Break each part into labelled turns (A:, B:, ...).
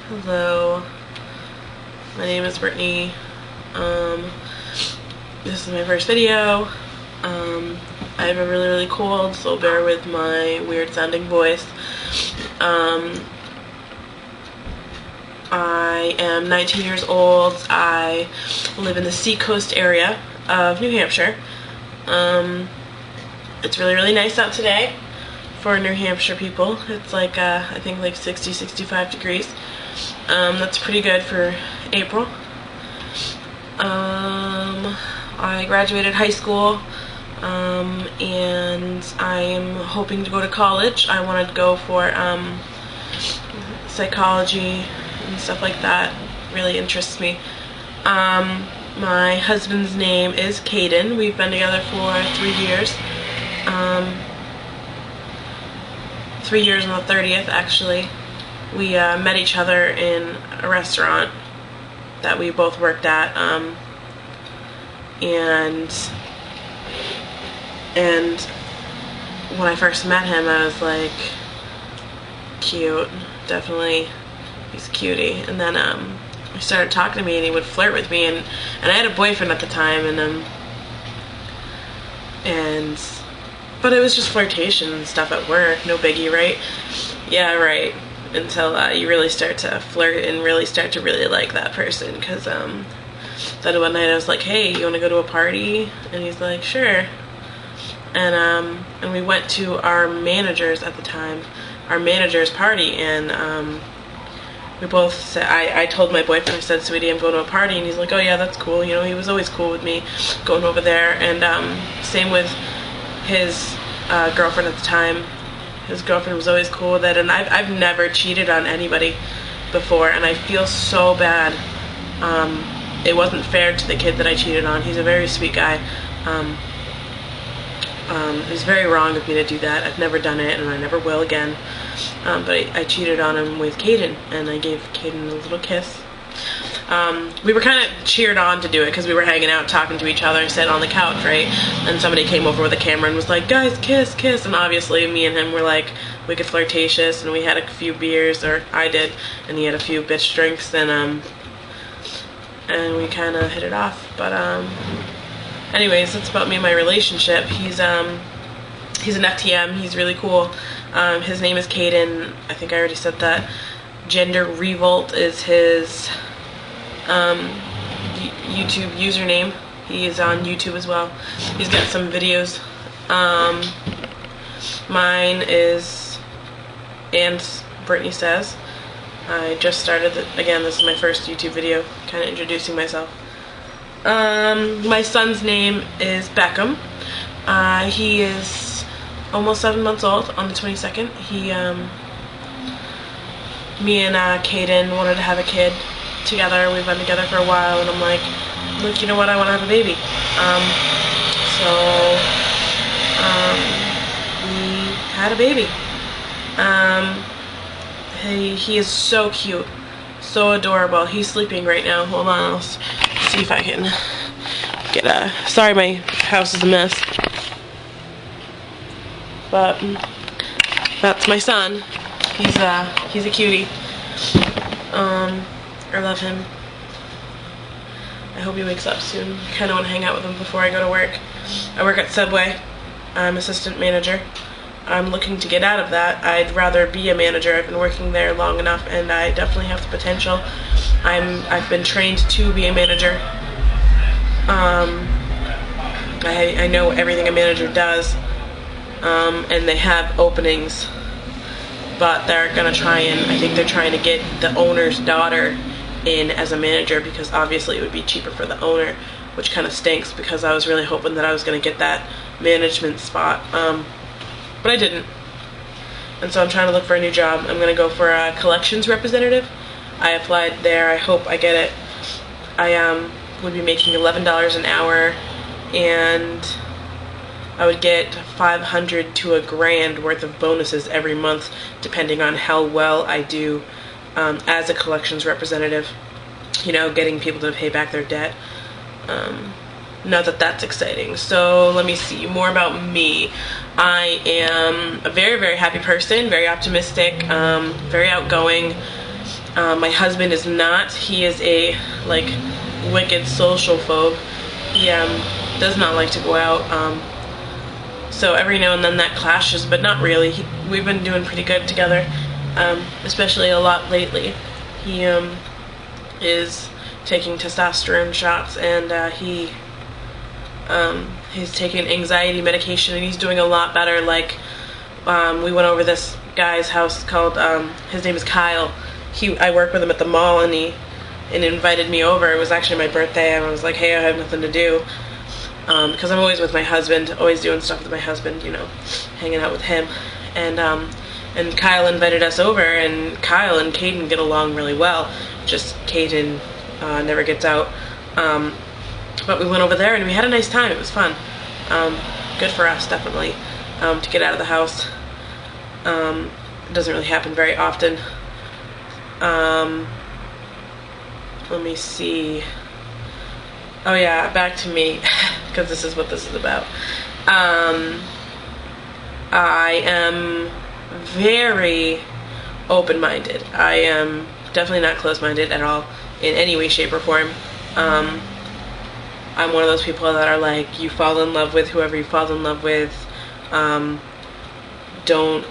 A: Hello, my name is Brittany. This is my first video. I have a really cold, so bear with my weird sounding voice. I am 19 years old. I live in the seacoast area of New Hampshire. It's really nice out today for New Hampshire people. It's like I think like 60-65 degrees. That's pretty good for April. I graduated high school, and I'm hoping to go to college. I wanted to go for psychology and stuff like that. Really interests me. My husband's name is Caden. We've been together for 3 years. 3 years on the 30th, actually. We met each other in a restaurant that we both worked at, and when I first met him, I was like, cute, definitely, he's a cutie. And then he started talking to me, and he would flirt with me, and I had a boyfriend at the time, but it was just flirtation and stuff at work, no biggie, right? Yeah, right. Until you really start to flirt and really start to really like that person, because then one night I was like, hey, you want to go to a party? And he's like, sure. And we went to our manager's at the time, our manager's party, and we both said, I told my boyfriend, I said, sweetie, I'm going to a party, and he's like, oh yeah, that's cool. You know, he was always cool with me going over there. And same with his girlfriend at the time. His girlfriend was always cool with it, and I've never cheated on anybody before, and I feel so bad. It wasn't fair to the kid that I cheated on. He's a very sweet guy. It was very wrong of me to do that. I've never done it, and I never will again. But I cheated on him with Caden, and I gave Caden a little kiss. We were kind of cheered on to do it because we were hanging out talking to each other, sitting on the couch, right? And somebody came over with a camera and was like, guys, kiss, kiss. And obviously me and him were like wicked flirtatious, and we had a few beers, or I did, and he had a few bitch drinks, and we kind of hit it off. But anyways, that's about me and my relationship. He's an FTM. He's really cool. His name is Caden. I think I already said that. Gender Revolt is his YouTube username. He is on YouTube as well. He's got some videos. Mine is And Brittany Says. I just started again, this is my first YouTube video, kind of introducing myself. My son's name is Beckham. He is almost 7 months old on the 22nd. Me and Caden wanted to have a kid together. We've been together for a while, and I'm like, look, you know what, I want to have a baby. We had a baby. He is so cute, so adorable. He's sleeping right now. Hold on, I'll see if I can get sorry, my house is a mess. But that's my son. He's a cutie. I love him. I hope he wakes up soon. I kind of want to hang out with him before I go to work. I work at Subway. I'm assistant manager. I'm looking to get out of that. I'd rather be a manager. I've been working there long enough, and I definitely have the potential. I've been trained to be a manager. I know everything a manager does, and they have openings. But they're gonna try and, I think they're trying to get the owner's daughter in as a manager, because obviously it would be cheaper for the owner, which kind of stinks, because I was really hoping that I was gonna get that management spot, but I didn't. And so I'm trying to look for a new job. I'm gonna go for a collections representative. I applied there. I hope I get it. I would be making $11 an hour, and I would get $500 to $1,000 worth of bonuses every month, depending on how well I do as a collections representative. You know, getting people to pay back their debt. Not that that's exciting. So let me see more about me. I am a very happy person, very optimistic, very outgoing. My husband is not. He is a like wicked social phobe. He does not like to go out. So every now and then that clashes, but not really. We've been doing pretty good together, especially a lot lately. He is taking testosterone shots, and he's taking anxiety medication, and he's doing a lot better. Like, we went over this guy's house called, his name is Kyle. I work with him at the mall, and he invited me over. It was actually my birthday, and I was like, hey, I have nothing to do. Because I'm always with my husband, always doing stuff with my husband, you know, hanging out with him. And Kyle invited us over, and Kyle and Caden get along really well. Just Caden never gets out. But we went over there and we had a nice time. It was fun. Good for us, definitely, to get out of the house. It doesn't really happen very often. Let me see. Oh yeah, back to me, because this is what this is about. I am very open-minded. I am definitely not closed-minded at all in any way, shape, or form. I'm one of those people that are like, you fall in love with whoever you fall in love with. Don't,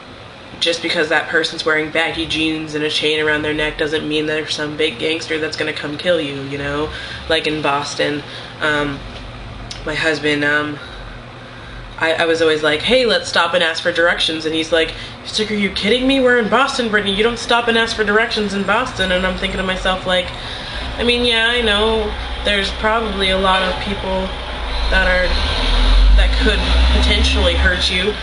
A: just because that person's wearing baggy jeans and a chain around their neck doesn't mean they're some big gangster that's gonna come kill you, you know? Like in Boston, my husband, I was always like, hey, let's stop and ask for directions, and he's like, are you kidding me? We're in Boston, Brittany. You don't stop and ask for directions in Boston. And I'm thinking to myself, like, I mean, yeah, I know there's probably a lot of people that could potentially hurt you,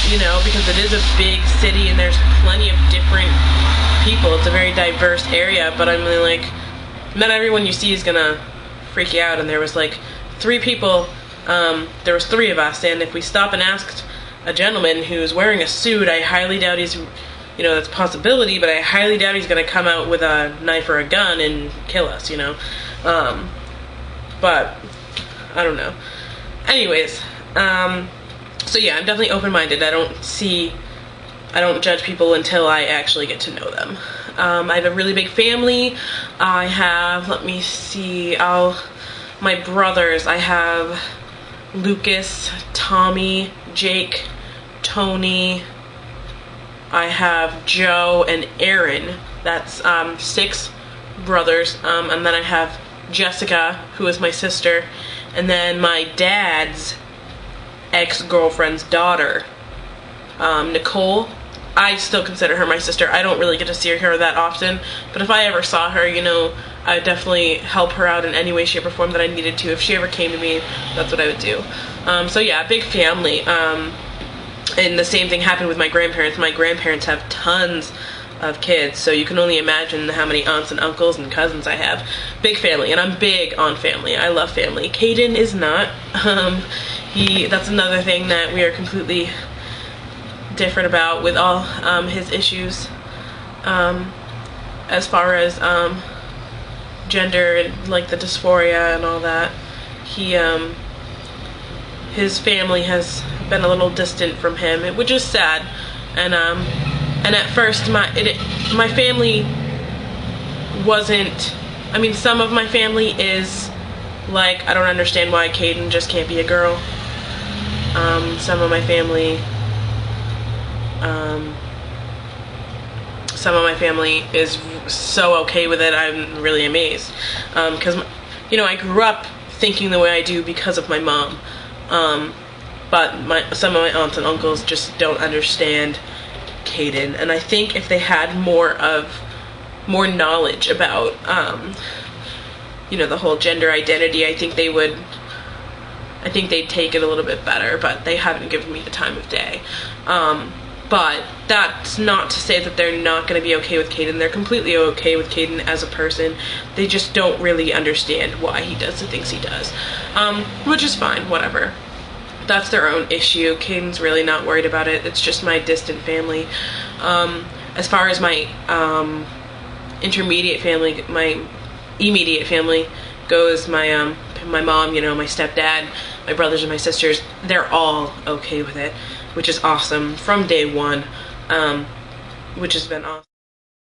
A: you know, because it is a big city and there's plenty of different people. It's a very diverse area, but I'm really like, not everyone you see is gonna freak you out. And there was like 3 people, there was 3 of us, and if we stop and asked a gentleman who's wearing a suit, I highly doubt he's, you know, that's a possibility, but I highly doubt he's gonna come out with a knife or a gun and kill us, you know. But I don't know. Anyways, so yeah, I'm definitely open-minded. I don't judge people until I actually get to know them. I have a really big family. I have, let me see, my brothers, I have Lucas, Tommy, Jake, Tony, I have Joe and Aaron. That's 6 brothers. And then I have Jessica, who is my sister, and then my dad's ex-girlfriend's daughter, Nicole. I still consider her my sister. I don't really get to see her that often, but if I ever saw her, you know, I would definitely help her out in any way, shape, or form that I needed to. If she ever came to me, that's what I would do. So yeah, big family. And the same thing happened with my grandparents. My grandparents have tons of kids, so you can only imagine how many aunts and uncles and cousins I have. Big family, and I'm big on family. I love family. Caden is not. That's another thing that we are completely different about with all his issues, as far as gender and like the dysphoria and all that. His family has been a little distant from him, which is sad. And at first my family wasn't, I mean, some of my family is like, I don't understand why Caden just can't be a girl. Some of my family is so okay with it. I'm really amazed, because you know, I grew up thinking the way I do because of my mom, but some of my aunts and uncles just don't understand Caden, and I think if they had more knowledge about you know, the whole gender identity, I think they'd take it a little bit better, but they haven't given me the time of day. But that's not to say that they're not going to be okay with Caden. They're completely okay with Caden as a person. They just don't really understand why he does the things he does, which is fine, whatever. That's their own issue. Caden's really not worried about it. It's just my distant family. As far as my intermediate family, my immediate family goes, my mom, you know, my stepdad, my brothers and my sisters, they're all okay with it, which is awesome from day one, which has been awesome.